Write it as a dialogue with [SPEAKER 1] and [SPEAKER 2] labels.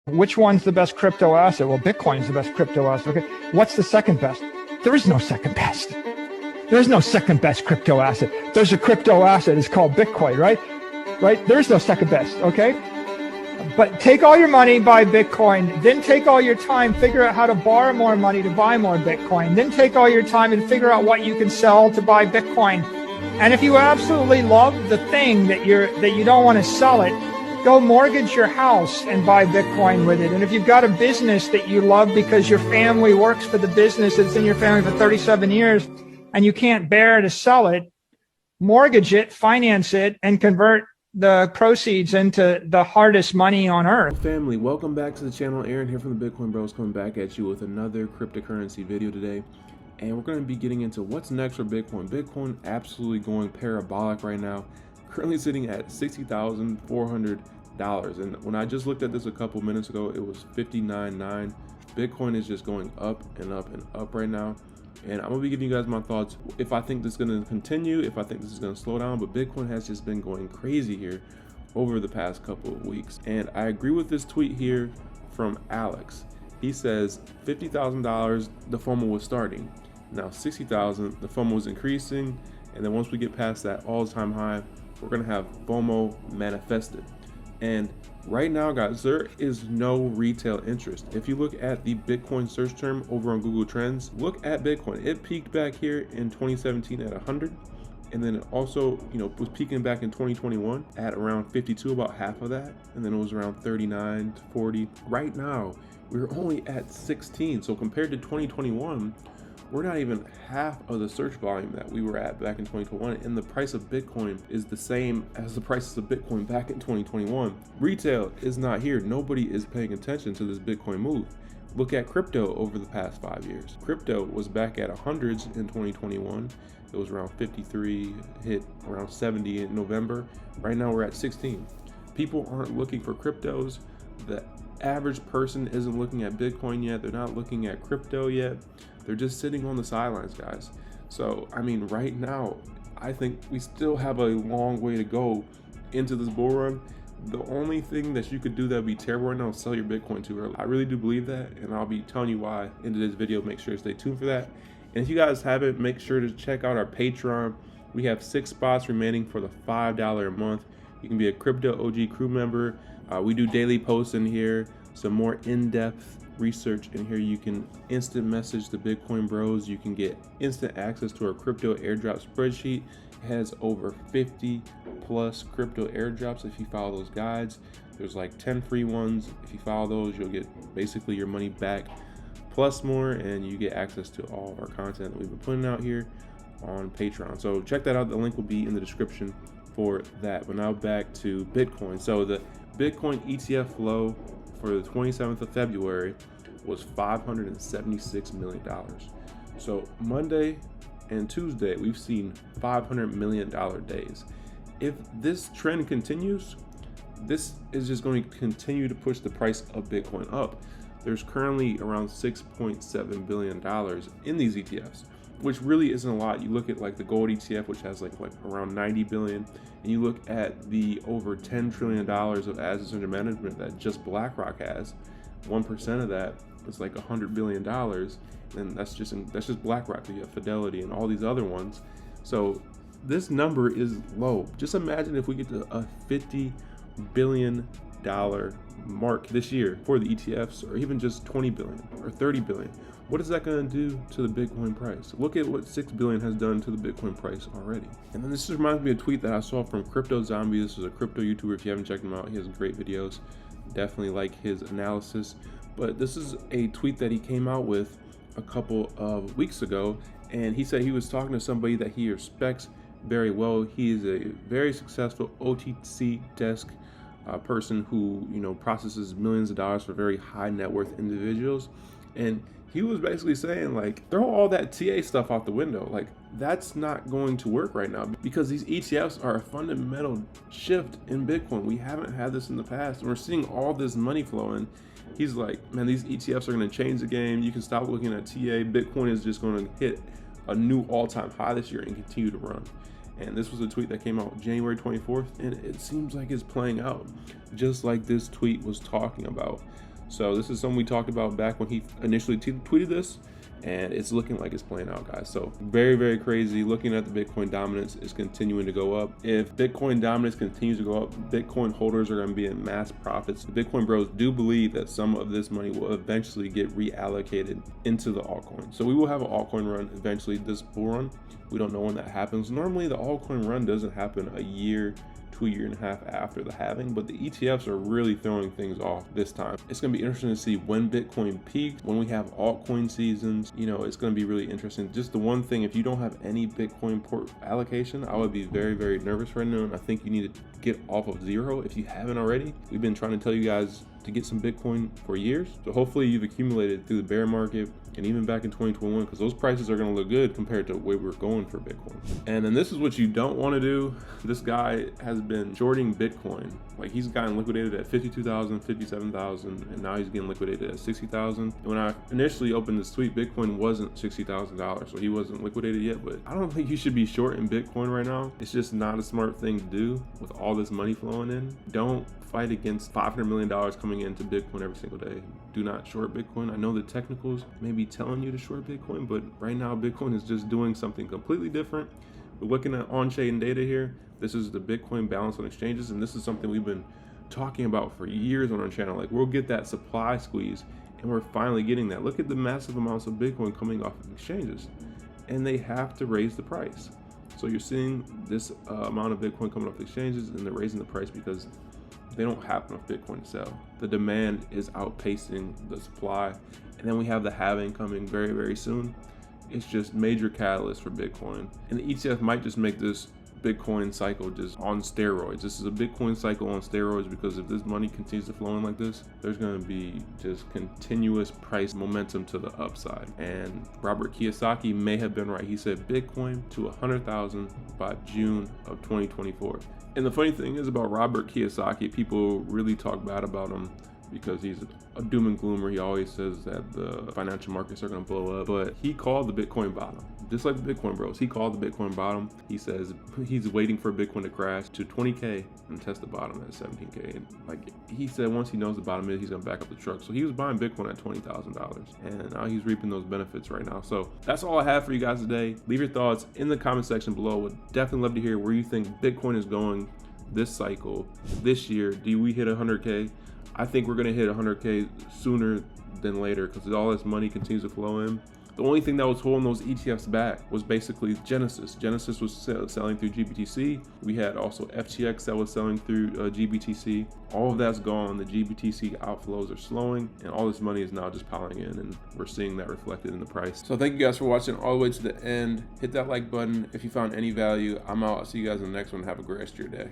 [SPEAKER 1] Which one's the best crypto asset? Well, Bitcoin is the best crypto asset. Okay. What's the second best? There is no second best. There's no second best crypto asset. There's a crypto asset. It's called Bitcoin, right? Right? There's no second best. Okay. But take all your money, buy Bitcoin, then take all your time, figure out how to borrow more money to buy more Bitcoin, then take all your time and figure out what you can sell to buy Bitcoin. And if you absolutely love the thing that you don't want to sell it, go mortgage your house and buy Bitcoin with it. And if you've got a business that you love because your family works for the business that's in your family for 37 years and you can't bear to sell it, mortgage it, finance it, and convert the proceeds into the hardest money on earth.
[SPEAKER 2] Family, welcome back to the channel. Aaron here from the Bitcoin Bros coming back at you with another cryptocurrency video today. And we're going to be getting into what's next for Bitcoin. Bitcoin absolutely going parabolic right now. Currently sitting at $60,400. And when I just looked at this a couple minutes ago, it was $59.9. Bitcoin is just going up and up and up right now. And I'm gonna be giving you guys my thoughts if I think this is gonna continue, if I think this is gonna slow down. But Bitcoin has just been going crazy here over the past couple of weeks. And I agree with this tweet here from Alex. He says $50,000, the FOMO was starting. Now 60,000, the FOMO was increasing. And then once we get past that all-time high, we're gonna have FOMO manifested. And right now, guys, there is no retail interest. If you look at the Bitcoin search term over on Google Trends, look at Bitcoin. It peaked back here in 2017 at 100. And then it also, was peaking back in 2021 at around 52, about half of that. And then it was around 39 to 40. Right now, we're only at 16. So compared to 2021, we're not even half of the search volume that we were at back in 2021, and the price of Bitcoin is the same as the prices of Bitcoin back in 2021. Retail is not here. Nobody is paying attention to this Bitcoin move. Look at crypto over the past 5 years. Crypto was back at hundreds in 2021. It was around 53, hit around 70 in November. Right now we're at 16. People aren't looking for cryptos. The average person isn't looking at Bitcoin yet. They're not looking at crypto yet. They're just sitting on the sidelines, guys. So, I mean, right now, I think we still have a long way to go into this bull run. The only thing that you could do that would be terrible right now is sell your Bitcoin too early. I really do believe that, and I'll be telling you why in today's video. Make sure to stay tuned for that. And if you guys haven't, make sure to check out our Patreon. We have 6 spots remaining for the $5 a month. You can be a Crypto OG crew member. We do daily posts in here, some more in-depth research in here. You can instant message the Bitcoin Bros. You can get instant access to our crypto airdrop spreadsheet. It has over 50 plus crypto airdrops if you follow those guides. There's like 10 free ones. If you follow those, you'll get basically your money back plus more, and you get access to all of our content that we've been putting out here on Patreon. So check that out. The link will be in the description for that. But now back to Bitcoin. So the Bitcoin ETF flow for the 27th of February was $576 million. So Monday and Tuesday, we've seen $500 million days. If this trend continues, this is just going to continue to push the price of Bitcoin up. There's currently around $6.7 billion in these ETFs, which really isn't a lot. You look at like the gold ETF, which has like around 90 billion, and you look at the over $10 trillion of assets under management that just BlackRock has. 1% of that is like $100 billion, and that's just BlackRock. You have Fidelity and all these other ones. So this number is low. Just imagine if we get to a $50 billion mark this year for the ETFs, or even just 20 billion or 30 billion. What is that going to do to the Bitcoin price? Look at what 6 billion has done to the Bitcoin price already. And then this just reminds me of a tweet that I saw from Crypto Zombie. This is a crypto YouTuber. If you haven't checked him out, he has great videos. Definitely like his analysis. But this is a tweet that he came out with a couple of weeks ago, and he said he was talking to somebody that he respects very well. He is a very successful OTC desk person who processes millions of dollars for very high net worth individuals. And he was basically saying, like, throw all that TA stuff out the window. Like, that's not going to work right now because these ETFs are a fundamental shift in Bitcoin. We haven't had this in the past, and we're seeing all this money flowing. He's like, man, these ETFs are going to change the game. You can stop looking at TA. Bitcoin is just going to hit a new all-time high this year and continue to run. And this was a tweet that came out January 24th, and it seems like it's playing out just like this tweet was talking about. So this is something we talked about back when he initially tweeted this, and it's looking like it's playing out, guys. So very, very crazy. Looking at the Bitcoin dominance is continuing to go up. If Bitcoin dominance continues to go up, Bitcoin holders are going to be in mass profits. The Bitcoin bros do believe that some of this money will eventually get reallocated into the altcoin. So we will have an altcoin run eventually this bull run. We don't know when that happens. Normally the altcoin run doesn't happen a year to a year and a half after the halving, but the ETFs are really throwing things off this time. It's going to be interesting to see when Bitcoin peaks, when we have altcoin seasons. You know, it's going to be really interesting. Just the one thing, if you don't have any Bitcoin port allocation, I would be very, very nervous right now, and I think you need to get off of zero if you haven't already. We've been trying to tell you guys to get some Bitcoin for years, so hopefully you've accumulated through the bear market and even back in 2021, because those prices are going to look good compared to where we're going for Bitcoin. And then this is what you don't want to do. This guy has been shorting Bitcoin. Like, he's gotten liquidated at 52,000, 57,000, and now he's getting liquidated at 60,000. When I initially opened this tweet, Bitcoin wasn't $60,000, so he wasn't liquidated yet. But I don't think you should be shorting Bitcoin right now. It's just not a smart thing to do with all this money flowing in. Don't fight against $500 million coming into Bitcoin every single day. Do not short Bitcoin. I know the technicals may be telling you to short Bitcoin, but right now Bitcoin is just doing something completely different. We're looking at on-chain data here. This is the Bitcoin balance on exchanges, and this is something we've been talking about for years on our channel. Like, we'll get that supply squeeze, and we're finally getting that. Look at the massive amounts of Bitcoin coming off of exchanges, and they have to raise the price. So you're seeing this amount of Bitcoin coming off the exchanges, and they're raising the price because they don't have enough Bitcoin to sell. The demand is outpacing the supply. And then we have the halving coming very, very soon. It's just major catalyst for Bitcoin. And the ETF might just make this Bitcoin cycle just on steroids. This is a Bitcoin cycle on steroids, because if this money continues to flow in like this, there's going to be just continuous price momentum to the upside. And Robert Kiyosaki may have been right. He said Bitcoin to 100,000 by June of 2024. And the funny thing is about Robert Kiyosaki, people really talk bad about him because he's a doom and gloomer. He always says that the financial markets are going to blow up, but he called the Bitcoin bottom. Just like the Bitcoin bros, he called the Bitcoin bottom. He says he's waiting for Bitcoin to crash to 20K and test the bottom at 17K. And like he said, once he knows the bottom is, he's going to back up the truck. So he was buying Bitcoin at $20,000, and now he's reaping those benefits right now. So that's all I have for you guys today. Leave your thoughts in the comment section below. Would definitely love to hear where you think Bitcoin is going this cycle, this year. Do we hit 100K? I think we're going to hit 100K sooner than later, because all this money continues to flow in. The only thing that was holding those ETFs back was basically Genesis. Genesis was selling through GBTC. We had also FTX that was selling through GBTC. All of that's gone. The GBTC outflows are slowing, and all this money is now just piling in, and we're seeing that reflected in the price. So thank you guys for watching all the way to the end. Hit that like button if you found any value. I'm out. I'll see you guys in the next one. Have a great rest of your day.